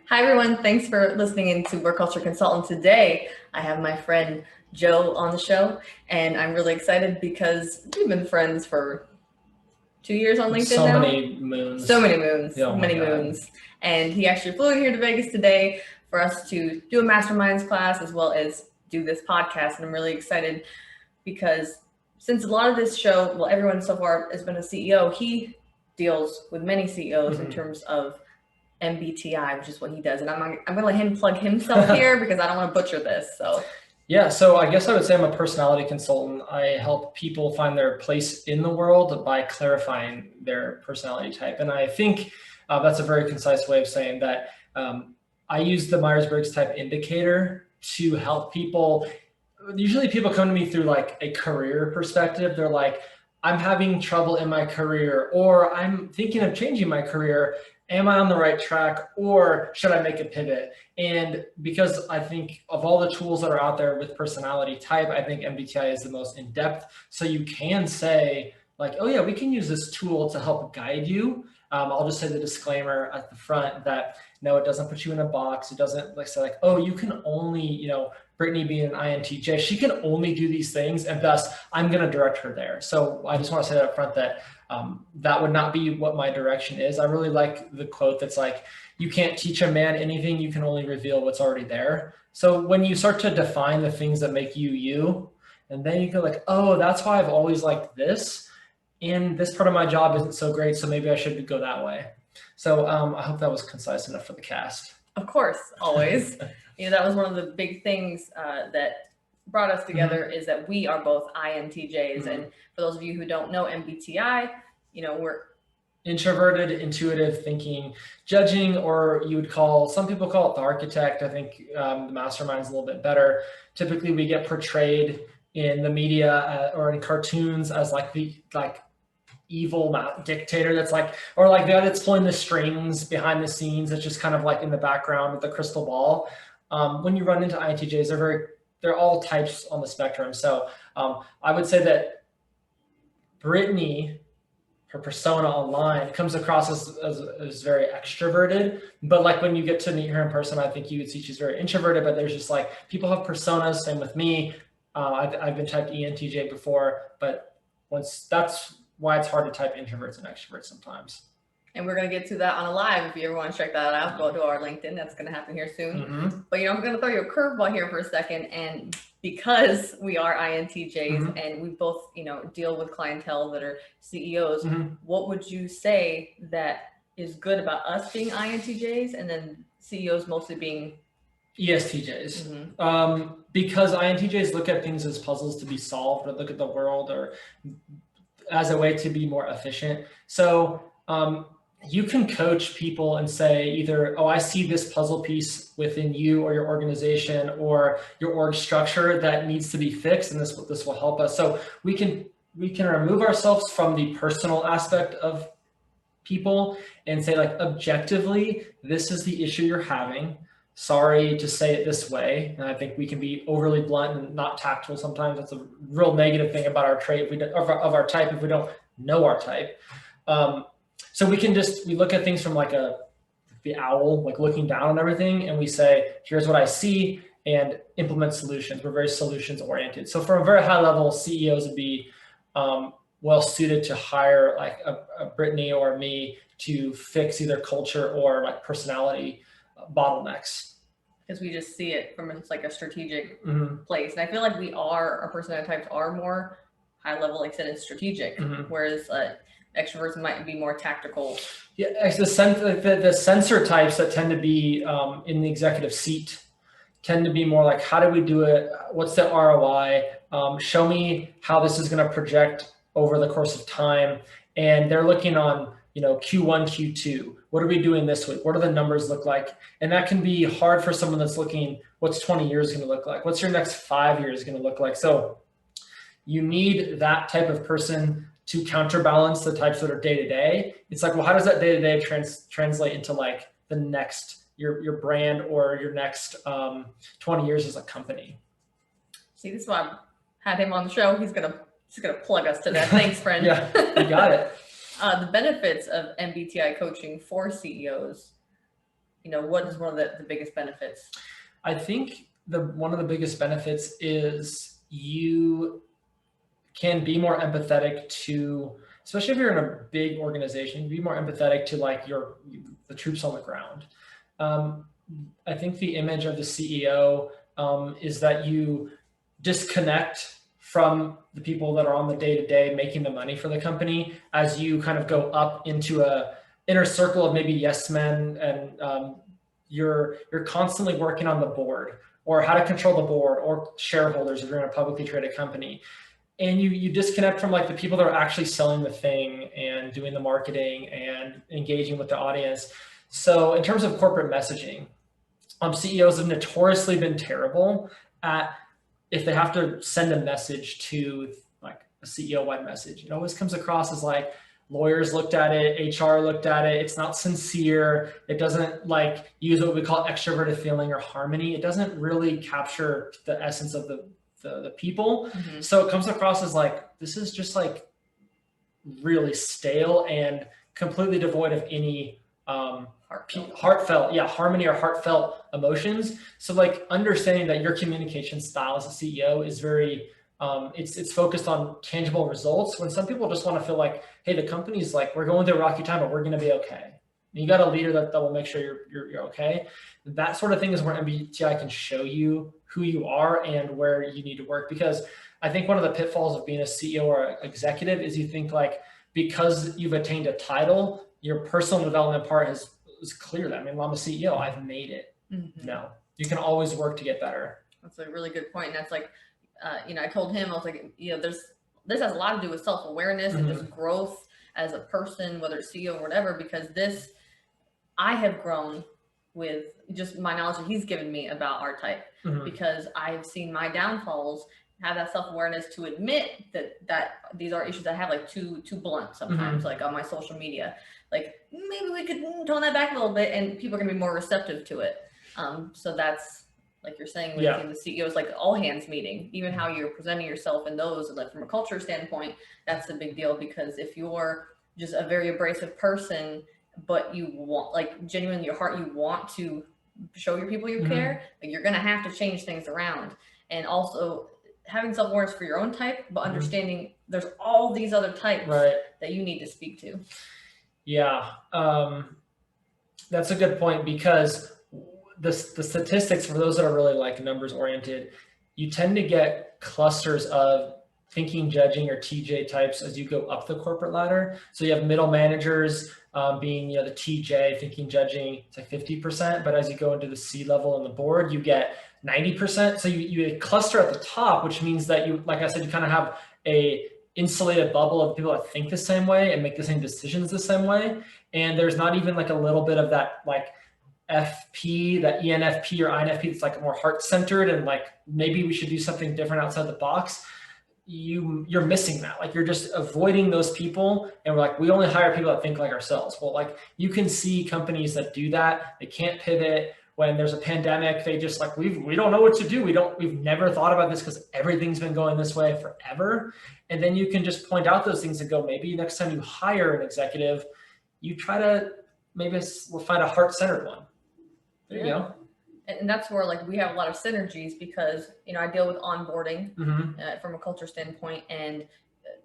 Hi, everyone. Thanks for listening in to Work Culture Consultant. Today, I have my friend Joe on the show, and I'm really excited because we've been friends for 2 years on LinkedIn So now. many moons. So many moons, Oh my many God. moons. And he actually flew in here to Vegas today for us to do a masterminds class as well as do this podcast. And I'm really excited because since a lot of this show, well, everyone so far has been a CEO, he deals with many CEOs in Mhm. terms of MBTI, which is what he does. And I'm gonna let him plug himself here because I don't want to butcher this. So Yeah, so I guess I would say I'm a personality consultant. I help people find their place in the world by clarifying their personality type. And I think that's a very concise way of saying that I use the Myers-Briggs type indicator to help people. Usually people come to me through like a career perspective. They're like, I'm having trouble in my career, or I'm thinking of changing my career. Am I on the right track, or should I make a pivot? And because I think of all the tools that are out there with personality type, I think MBTI is the most in depth. So you can say, like, oh, yeah, we can use this tool to help guide you. I'll just say the disclaimer at the front that no, it doesn't put you in a box. It doesn't like say, like, oh, you can only, Brittany being an INTJ, she can only do these things, and thus I'm going to direct her there. So I just want to say that up front that that would not be what my direction is. I really like the quote that's like, you can't teach a man anything, you can only reveal what's already there. So when you start to define the things that make you you, and then you go like, oh, that's why I've always liked this, and this part of my job isn't so great, so maybe I should go that way. So I hope that was concise enough for the cast. of course, always, that was one of the big things that brought us together Mhm. is that we are both INTJs. Mhm. And for those of you who don't know MBTI, we're Introverted, intuitive thinking, judging, or you would call, some people call it the architect. I think the mastermind's a little bit better. Typically, we get portrayed in the media or in cartoons as like the evil dictator that's like, or like the guy that's pulling the strings behind the scenes. That's just kind of like in the background with the crystal ball. When you run into INTJs, they're all types on the spectrum. So I would say that Brittany, her persona online, comes across as very extroverted, but like when you get to meet her in person, I think you would see she's very introverted. But there's just like, people have personas. Same with me. I've been typed ENTJ before, but once that's why it's hard to type introverts and extroverts sometimes. and we're going to get to that on a live. If you ever want to check that out, go to our LinkedIn. That's going to happen here soon. Mm-hmm. But I'm going to throw you a curveball here for a second. And because we are INTJs and we both deal with clientele that are CEOs, what would you say that is good about us being INTJs and then CEOs mostly being ESTJs? Because INTJs look at things as puzzles to be solved, or look at the world or as a way to be more efficient. So you can coach people and say either, oh, I see this puzzle piece within you or your organization or your org structure that needs to be fixed, and this will help us. So we can remove ourselves from the personal aspect of people and say, like, objectively, this is the issue you're having. Sorry to say it this way. And I think we can be overly blunt and not tactful sometimes. That's a real negative thing about our trait, of our type, if we don't know our type. So we look at things from like the owl, like looking down on everything, and we say, here's what I see, and implement solutions. We're very solutions oriented. So from a very high level, CEOs would be well suited to hire like a Brittany or me to fix either culture or like personality bottlenecks. because we just see it from like a strategic place. And I feel like our personality types are more high level, like I said, it's strategic, whereas extroverts might be more tactical. Yeah, the sensor types that tend to be in the executive seat tend to be more like, how do we do it? What's the ROI? Show me how this is going to project over the course of time. And they're looking on, Q1, Q2. What are we doing this week? What do the numbers look like? And that can be hard for someone that's looking, what's 20 years going to look like? What's your next 5 years going to look like? So you need that type of person to counterbalance the types that are day to day. It's like, well, how does that day to day translate into like the next your brand or your next 20 years as a company? See, this is why I had him on the show. He's gonna plug us to that. Thanks, friend. Yeah, you got it. The benefits of MBTI coaching for CEOs. what is one of the biggest benefits? I think one of the biggest benefits is you can be more empathetic to, especially if you're in a big organization, be more empathetic to like the troops on the ground. I think the image of the CEO is that you disconnect from the people that are on the day-to-day making the money for the company as you kind of go up into a inner circle of maybe yes men, and you're constantly working on the board or how to control the board or shareholders if you're in a publicly traded company. And you disconnect from like the people that are actually selling the thing and doing the marketing and engaging with the audience. So in terms of corporate messaging, CEOs have notoriously been terrible at, if they have to send a message to like a CEO-wide message, it always comes across as like lawyers looked at it, HR looked at it. It's not sincere. It doesn't like use what we call extroverted feeling or harmony. It doesn't really capture the essence of the people. Mm-hmm. So it comes across as like, this is just like really stale and completely devoid of any heartfelt harmony or heartfelt emotions. So like understanding that your communication style as a CEO is very, it's focused on tangible results, when some people just want to feel like, hey, the company's like, we're going through a rocky time, but we're going to be okay. And you got a leader that will make sure you're okay. That sort of thing is where MBTI can show you who you are and where you need to work. Because I think one of the pitfalls of being a CEO or an executive is you think like, because you've attained a title, your personal development part is clear. That, I mean, I'm a CEO, I've made it. Mm-hmm. No, you can always work to get better. That's a really good point. And that's like, I told him, I was like, this has a lot to do with self-awareness mm-hmm. and just growth as a person, whether it's CEO or whatever, because I have grown with just my knowledge that he's given me about our type, mm-hmm. because I've seen my downfalls, have that self-awareness to admit that these are issues I have, like too blunt sometimes, mm-hmm. like on my social media, like maybe we could tone that back a little bit and people are gonna be more receptive to it. So that's, like you're saying, with the CEOs, like all hands meeting, even how you're presenting yourself in those, and like from a culture standpoint, that's a big deal, because if you're just a very abrasive person, but you want, like genuinely your heart, you want to show your people you mm-hmm. care, like you're going to have to change things around. And also having self-awareness for your own type, but understanding mm-hmm. there's all these other types that you need to speak to. Yeah. That's a good point, because the statistics, for those that are really like numbers oriented, you tend to get clusters of thinking, judging, or TJ types as you go up the corporate ladder. So you have middle managers being, the TJ, thinking, judging, it's like 50%. But as you go into the C level and the board, you get 90%. So you cluster at the top, which means that you, like I said, you kind of have a insulated bubble of people that think the same way and make the same decisions the same way. And there's not even like a little bit of that like FP, that ENFP or INFP, it's like more heart-centered and like maybe we should do something different outside the box. You're missing that. Like you're just avoiding those people, and we're like, we only hire people that think like ourselves. Well, like you can see companies that do that. They can't pivot when there's a pandemic. They just like, we don't know what to do. We've never thought about this because everything's been going this way forever. And then you can just point out those things and go, maybe next time you hire an executive, you try to maybe we'll find a heart-centered one. There you go. And that's where like we have a lot of synergies, because I deal with onboarding mm-hmm. From a culture standpoint, and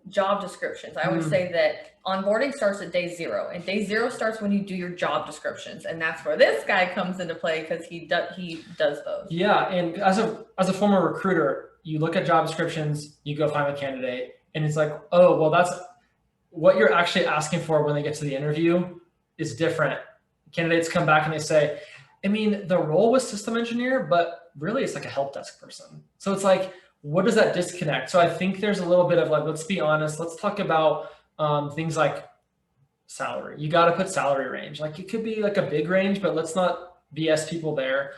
job descriptions. I always mm-hmm. say that onboarding starts at day 0, and day 0 starts when you do your job descriptions, and that's where this guy comes into play, because he does those. Yeah, and as a former recruiter, you look at job descriptions, you go find a candidate, and it's like, oh well, that's what you're actually asking for when they get to the interview is different. Candidates come back and they say, I mean, the role was system engineer, but really it's like a help desk person. So it's like, what does that disconnect? So I think there's a little bit of like, let's be honest, let's talk about things like salary. You got to put salary range. Like it could be like a big range, but let's not BS people there.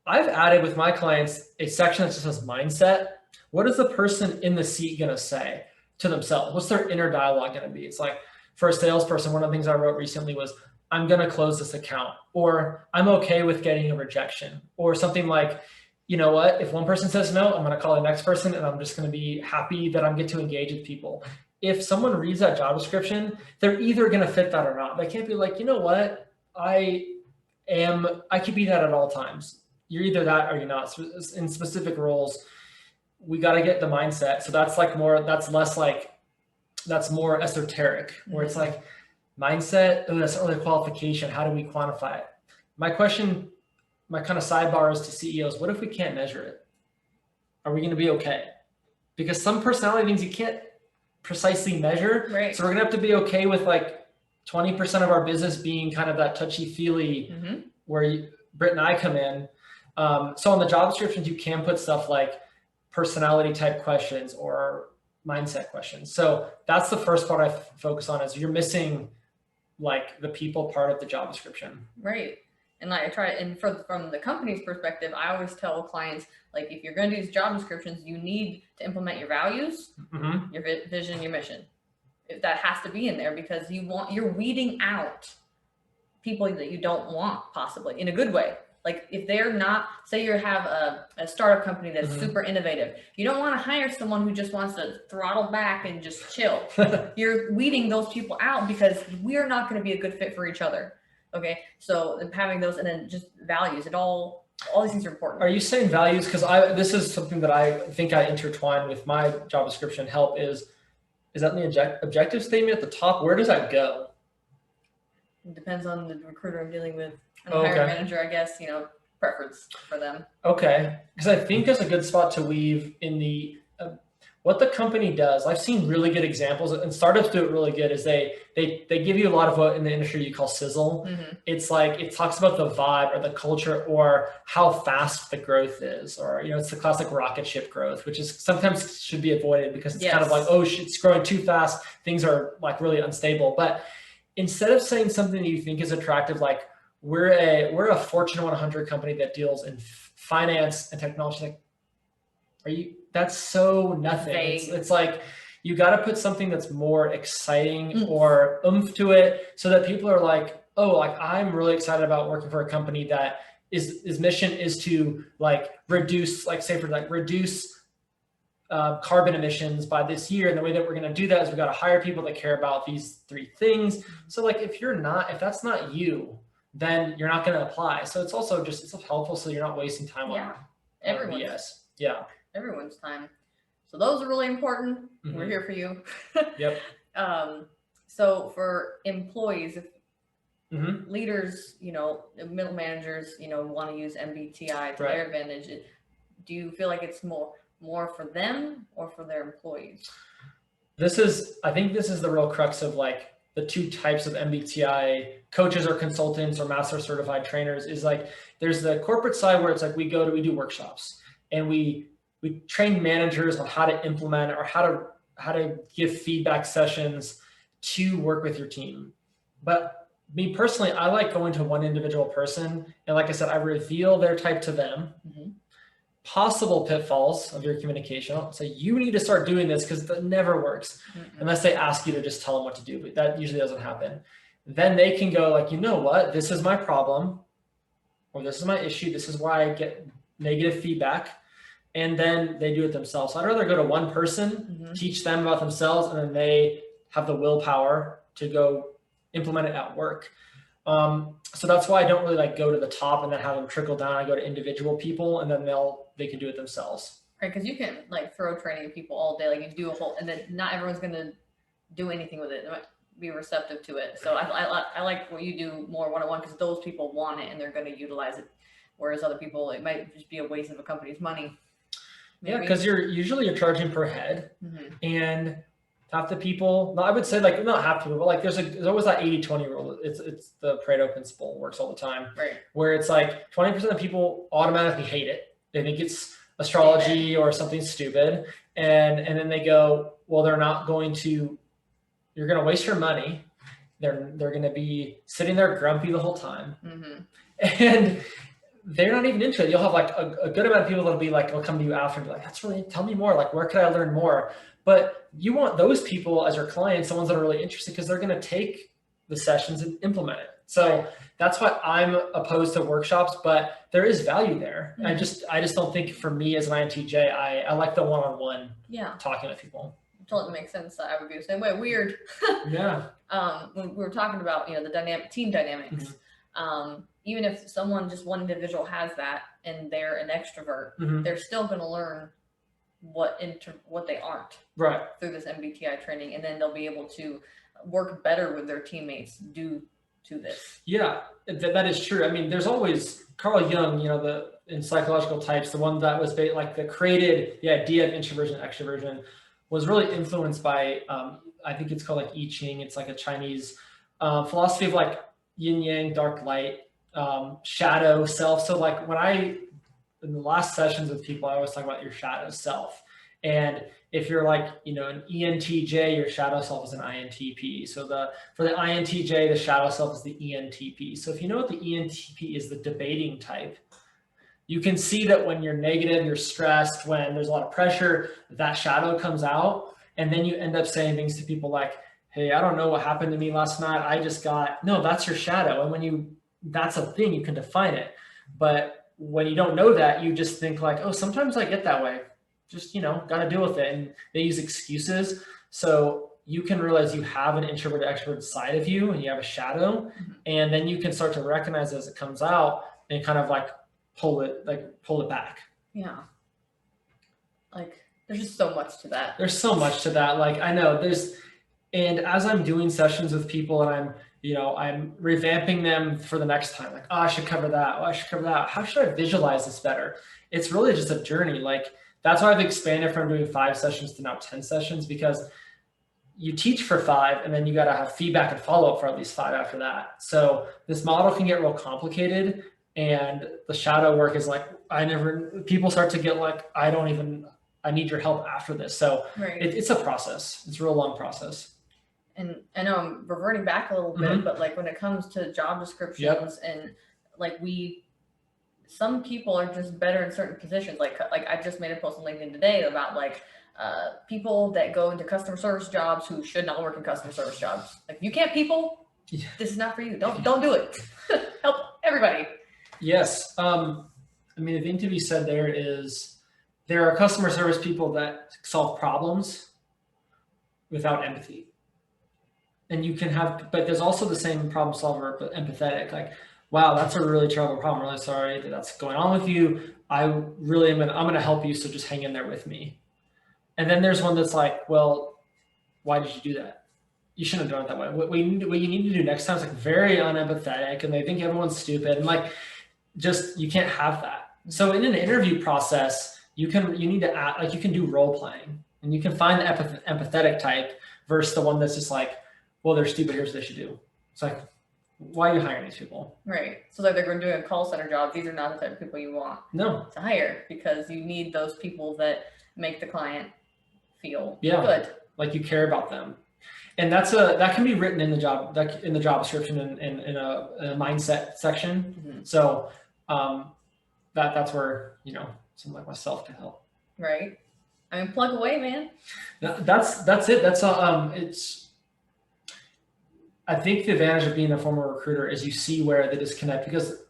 I've added with my clients a section that just says mindset. What is the person in the seat going to say to themselves? What's their inner dialogue going to be? It's like, for a salesperson, one of the things I wrote recently was, I'm going to close this account, or I'm okay with getting a rejection, or something like, you know what, if one person says no, I'm going to call the next person and I'm just going to be happy that I get to engage with people. If someone reads that job description, they're either going to fit that or not. They can't be like, you know what, I I could be that at all times. You're either that or you're not. So in specific roles, we got to get the mindset. So that's like more, that's less like, that's more esoteric, where it's like mindset, oh, that's early qualification. How do we quantify it? My question, my kind of sidebar is to CEOs, what if we can't measure it? Are we going to be okay? Because some personality things you can't precisely measure. Right. So we're going to have to be okay with like 20% of our business being kind of that touchy-feely where Britt and I come in. So on the job descriptions, you can put stuff like personality type questions or mindset questions. So that's the first part I focus on, is you're missing like the people part of the job description. Right. And I try, and from the company's perspective, I always tell clients, like, if you're going to do these job descriptions, you need to implement your values, your vision, your mission. If that has to be in there, because you're weeding out people that you don't want, possibly in a good way. Like if they're not, say you have a startup company that's super innovative, you don't want to hire someone who just wants to throttle back and just chill. You're weeding those people out because we're not going to be a good fit for each other. Okay, so having those, and then just values, all these things are important. Are you saying values? Because this is something that I think I intertwine with my job description. Help is that in the objective statement at the top? Where does that go? It depends on the recruiter I'm dealing with. And the hiring manager, I guess, preference for them. Okay, because I think that's a good spot to weave in the what the company does. I've seen really good examples, and startups do it really good. Is they give you a lot of what in the industry you call sizzle. It's like it talks about the vibe or the culture or how fast the growth is, or it's the classic rocket ship growth, which is sometimes should be avoided because it's kind of like, oh, it's growing too fast. Things are like really unstable. But instead of saying something that you think is attractive, like we're a Fortune 100 company that deals in finance and technology. Like, that's so nothing. It's like you got to put something that's more exciting or oomph to it, so that people are like, oh, like I'm really excited about working for a company that his mission is to like reduce, like say for like reduce carbon emissions by this year. And the way that we're going to do that is we got to hire people that care about these 3 things. So like if that's not you, then you're not going to apply. So it's also just, it's helpful so you're not wasting time on BS. Yeah. Everyone's time. So those are really important. We're here for you. Yep. So for employees, if leaders, middle managers, want to use MBTI to their advantage, do you feel like it's more for them or for their employees? I think this is the real crux of like the 2 types of MBTI coaches or consultants or master certified trainers. Is like there's the corporate side where it's like we do workshops and we train managers on how to implement or how to give feedback sessions to work with your team. But me personally, I like going to one individual person, and like I said, I reveal their type to them. Possible pitfalls of your communication. I'll say you need to start doing this because that never works unless they ask you to just tell them what to do, but that usually doesn't happen. Then they can go like, you know what, this is my problem, or this is my issue, this is why I get negative feedback, and then they do it themselves. So I'd rather go to one person, teach them about themselves, and then they have the willpower to go implement it at work. So that's why I don't really like go to the top and then have them trickle down. I go to individual people, and then they can do it themselves. Right, because you can like throw training at people all day, like you do a whole, and then not everyone's gonna do anything with it. They might be receptive to it. So I like what you do more one-on-one, because those people want it and they're going to utilize it, whereas other people, it might just be a waste of a company's money. Maybe. Yeah, because you're charging per head, and half the people, I would say like not half people, but like there's always that 80-20 rule. It's the Pareto principle, works all the time, right? Where it's like 20% of people automatically hate it. They think it's astrology or something stupid, and then they go, well, you're going to waste your money. They're going to be sitting there grumpy the whole time, and they're not even into it. You'll have like a good amount of people that'll be like, they'll come to you after and be like, that's really, tell me more. Like, where could I learn more? But you want those people as your clients, the ones that are really interested, because they're going to take the sessions and implement it. So that's why I'm opposed to workshops, but there is value there. I just don't think for me as an INTJ, I like the one-on-one talking with people. Totally makes sense. I would be the same way. Weird. Yeah. When we were talking about, the team dynamics, Even if one individual has that and they're an extrovert, they're still going to learn what they aren't through this MBTI training, and then they'll be able to work better with their teammates due to this. Yeah, that is true. I mean, there's always Carl Jung, in psychological types, the one that was that created the idea of introversion and extroversion was really influenced by, I think it's called like I Ching. It's like a Chinese philosophy of like yin yang, dark light, shadow, self. So like in the last sessions with people, I always talk about your shadow self. And if you're like, an ENTJ, your shadow self is an INTP. So for the INTJ, the shadow self is the ENTP. So if you know what the ENTP is, the debating type, you can see that when you're negative, you're stressed, when there's a lot of pressure, that shadow comes out. And then you end up saying things to people like, hey, I don't know what happened to me last night. No, that's your shadow. And that's a thing, you can define it. But when you don't know that, you just think like, oh, sometimes I get that way. Just, got to deal with it. And they use excuses. So you can realize you have an introverted extrovert side of you and you have a shadow. And then you can start to recognize as it comes out and kind of like pull it back. Yeah. Like there's just so much to that. There's so much to that. Like I know and as I'm doing sessions with people and I'm revamping them for the next time, like, oh, I should cover that. Oh, I should cover that. How should I visualize this better? It's really just a journey. Like that's why I've expanded from doing 5 sessions to now 10 sessions, because you teach for 5 and then you got to have feedback and follow up for at least 5 after that. So this model can get real complicated, and the shadow work is like, people start to get like, I need your help after this. So it's a process. It's a real long process. And I know I'm reverting back a little bit, but like when it comes to job descriptions and like some people are just better in certain positions. Like I just made a post on LinkedIn today about like people that go into customer service jobs who should not work in customer service jobs. Like you can't people, this is not for you. Don't do it. Help everybody. Yes. I mean, the thing to be said there are customer service people that solve problems without empathy. And you can but there's also the same problem solver, but empathetic. Like, wow, that's a really terrible problem. I'm really sorry that that's going on with you. I'm going to help you. So just hang in there with me. And then there's one that's like, well, why did you do that? You shouldn't have done it that way. What you need to do next time is like very unempathetic, and they think everyone's stupid. And like, you can't have that. So in an interview process, you need to act like you can do role playing, and you can find the empathetic type versus the one that's just like, well, they're stupid, here's what they should do. It's like, why are you hiring these people? Right. So like they're doing a call center job. These are not the type of people you want to hire, because you need those people that make the client feel good. Like you care about them. And that can be written in the job description in a mindset section. So that's where, someone like myself can help. Right. I mean, plug away, man. That's it. I think the advantage of being a former recruiter is you see where the disconnect, because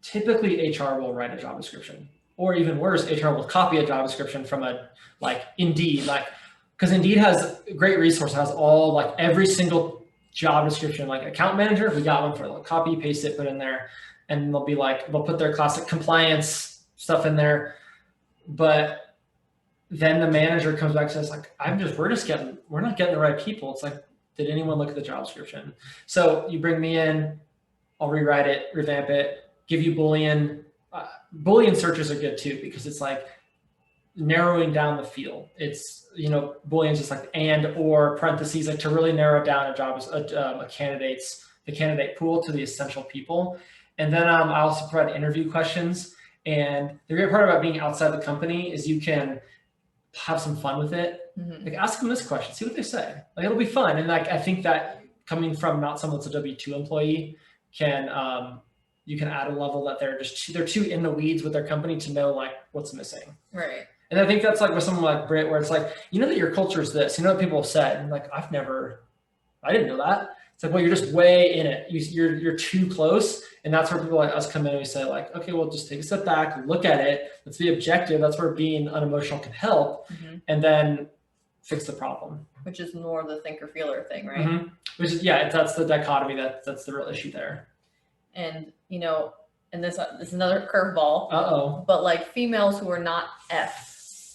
typically HR will write a job description, or even worse, HR will copy a job description from Indeed, because Indeed has a great resource, has all every single job description, like account manager, we got one for it, copy, paste it, put in there, and they'll put their classic compliance stuff in there. But then the manager comes back and says we're not getting the right people. It's like, did anyone look at the job description? So you bring me in, I'll rewrite it, revamp it, give you Boolean. Boolean searches are good too, because it's like narrowing down the field. It's, Boolean's just like and, or, parentheses, like to really narrow down the candidate pool to the essential people. And then I also provide interview questions. And the great part about being outside the company is you can have some fun with it. Like ask them this question, see what they say. Like it'll be fun. And I think that coming from not someone that's a W-2 employee you can add a level that they're too in the weeds with their company to know what's missing. Right. And I think that's with someone like Britt, where it's like, that your culture is this, what people have said. And I didn't know that. It's like, well, you're just way in it. You're too close. And that's where people like us come in and we say okay, well, just take a step back, look at it. Let's be objective. That's where being unemotional can help. And then fix the problem. Which is more the thinker feeler thing, right? Which is, that's the dichotomy. That's the real issue there. And, you know, and this is another curveball. Uh-oh. But like females who are not F,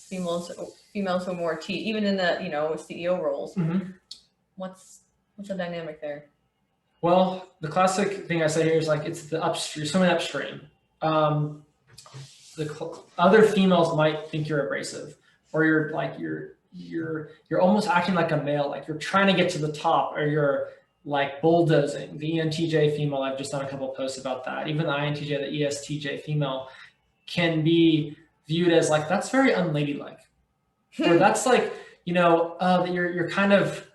females who are more T, even in the, you know, CEO roles. Mm-hmm. What's the dynamic there? Well, the classic thing I say here is like it's the upstream, swimming upstream. The other females might think you're abrasive, or you're almost acting like a male, like you're trying to get to the top, or you're like bulldozing. The ENTJ female, I've just done a couple of posts about that. Even the INTJ, the ESTJ female can be viewed as like, that's very unladylike. Or that's like, you know, you're kind of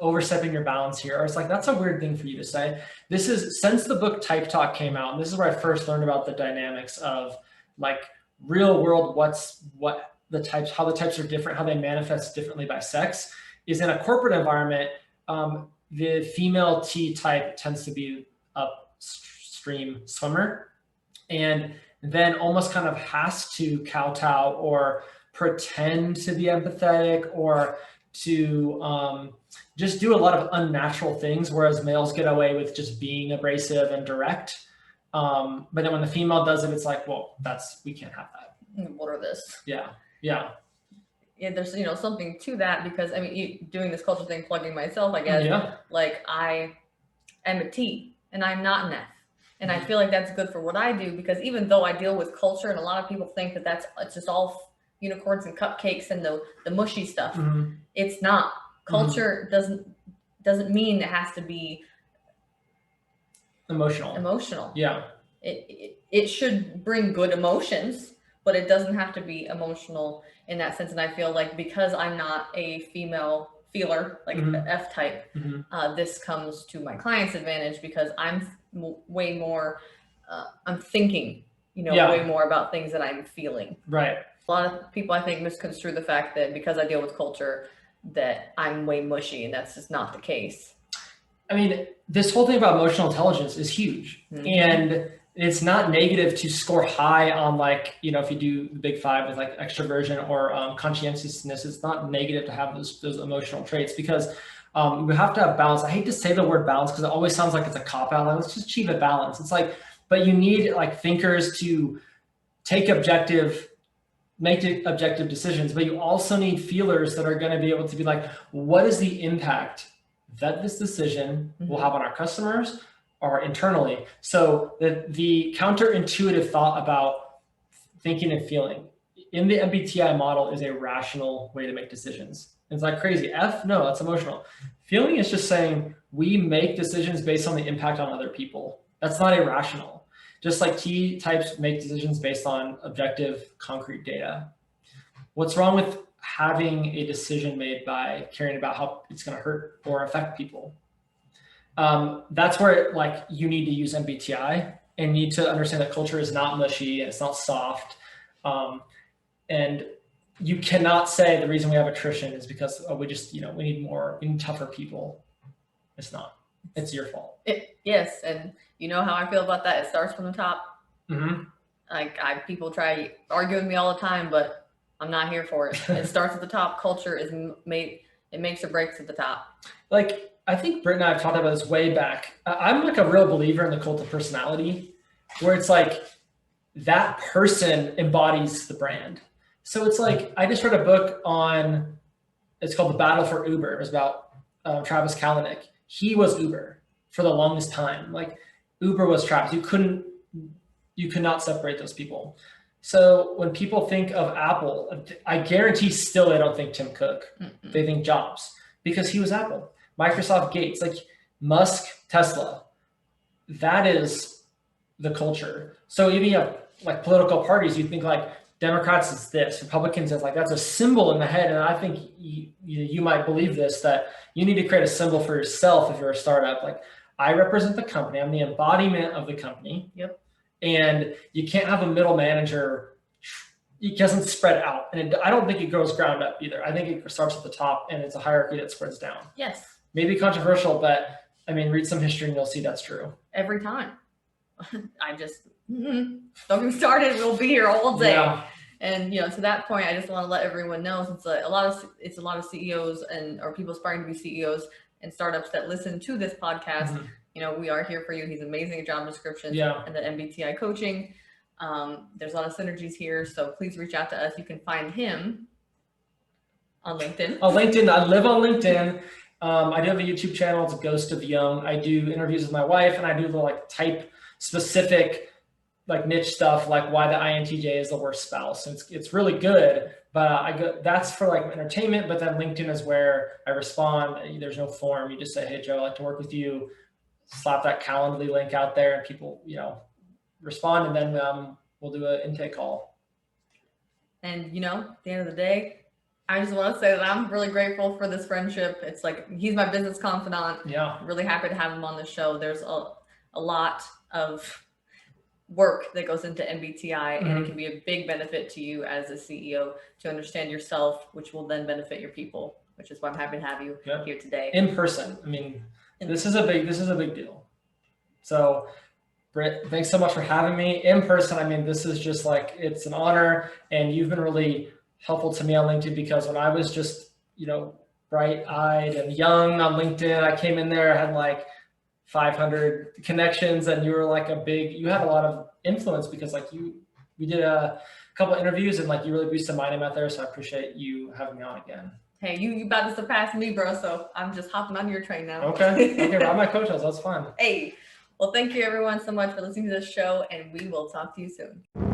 overstepping your bounds here. Or it's like, that's a weird thing for you to say. This is, since the book Type Talk came out, and this is where I first learned about the dynamics of like real world, how the types are different, how they manifest differently by sex, is in a corporate environment. The female T type tends to be upstream swimmer, and then almost kind of has to kowtow or pretend to be empathetic or to just do a lot of unnatural things, whereas males get away with just being abrasive and direct. But then when the female does it, it's like, well, we can't have that. What are this? Yeah. Yeah, there's, you know, something to that, because I mean, doing this culture thing, plugging myself, I guess. Yeah. Like I am a T and I'm not an F. And I feel like that's good for what I do, because even though I deal with culture, and a lot of people think that it's just all unicorns and cupcakes and the mushy stuff. Mm-hmm. It's not. Culture doesn't mean it has to be emotional. Yeah. It should bring good emotions, but it doesn't have to be emotional in that sense. And I feel like because I'm not a female feeler, like F type, this comes to my client's advantage, because I'm way more, I'm thinking, you know, way more about things that I'm feeling. Right. A lot of people, I think, misconstrue the fact that because I deal with culture, that I'm way mushy, and that's just not the case. I mean, this whole thing about emotional intelligence is huge. And it's not negative to score high on, like, you know, if you do the big 5 with like extroversion or conscientiousness, it's not negative to have those emotional traits, because we have to have balance. I hate to say the word balance because it always sounds like it's a cop out. Like, let's just achieve a balance. It's like, but you need like thinkers to make objective decisions, but you also need feelers that are going to be able to be like, what is the impact that this decision will have on our customers or internally? So the counterintuitive thought about thinking and feeling in the MBTI model is a rational way to make decisions. It's like crazy. F, no, that's emotional. Feeling is just saying we make decisions based on the impact on other people. That's not irrational. Just like T types make decisions based on objective, concrete data. What's wrong with having a decision made by caring about how it's going to hurt or affect people? That's where like you need to use MBTI and need to understand that culture is not mushy and it's not soft. And you cannot say the reason we have attrition is because we need tougher people. It's not. It's your fault. Yes, and you know how I feel about that. It starts from the top. Like people try arguing with me all the time, but I'm not here for it. It starts at the top. Culture is made. It makes or breaks at the top. Like I think Britt and I have talked about this way back. I'm like a real believer in the cult of personality, where it's like that person embodies the brand. So it's like I just read a book it's called The Battle for Uber. It was about Travis Kalanick. He was Uber for the longest time. Like Uber was Travis. You could not separate those people. So when people think of Apple, I guarantee still they don't think Tim Cook. They think Jobs, because he was Apple. Microsoft, Gates, like Musk, Tesla. That is the culture. So even you have like political parties, you think like Democrats is this, Republicans is like, that's a symbol in the head. And I think you might believe this, that you need to create a symbol for yourself if you're a startup. Like I represent the company. I'm the embodiment of the company. Yep. And you can't have a middle manager. It doesn't spread out. And I don't think it goes ground up either. I think it starts at the top and it's a hierarchy that spreads down. Yes. Maybe controversial, but I mean, read some history and you'll see that's true. Every time. I just, don't get me started. We'll be here all day. Yeah. And, you know, to that point, I just want to let everyone know, since it's a lot of CEOs or people aspiring to be CEOs, and startups that listen to this podcast, Mhm. you know, we are here for you. He's amazing at job descriptions and the MBTI coaching. There's a lot of synergies here, so please reach out to us. You can find him on LinkedIn. On LinkedIn, I live on LinkedIn. I do have a YouTube channel. It's Ghost of Young. I do interviews with my wife, and I do the like type specific, like niche stuff, like why the INTJ is the worst spouse. And it's really good, but that's for like entertainment. But then LinkedIn is where I respond. There's no form. You just say, hey, Joe, I'd like to work with you. Slap that Calendly link out there, and people, you know, respond, and then we'll do an intake call. And you know, at the end of the day, I just want to say that I'm really grateful for this friendship. It's like, he's my business confidant. Yeah. I'm really happy to have him on the show. There's a lot of work that goes into MBTI, and it can be a big benefit to you as a CEO to understand yourself, which will then benefit your people, which is why I'm happy to have you here today. In person. I mean, this is a big deal. So Britt, thanks so much for having me in person. I mean, this is just like, it's an honor, and you've been really helpful to me on LinkedIn, because when I was just, you know, bright-eyed and young on LinkedIn, I came in there, I had like 500 connections, and you were like you had a lot of influence, because like we did a couple of interviews, and like you really boosted my name out there. So I appreciate you having me on again. Hey, you about to surpass me, bro. So I'm just hopping on your train now. Okay, ride my coattails. That's fun. Hey, well, thank you everyone so much for listening to this show, and we will talk to you soon.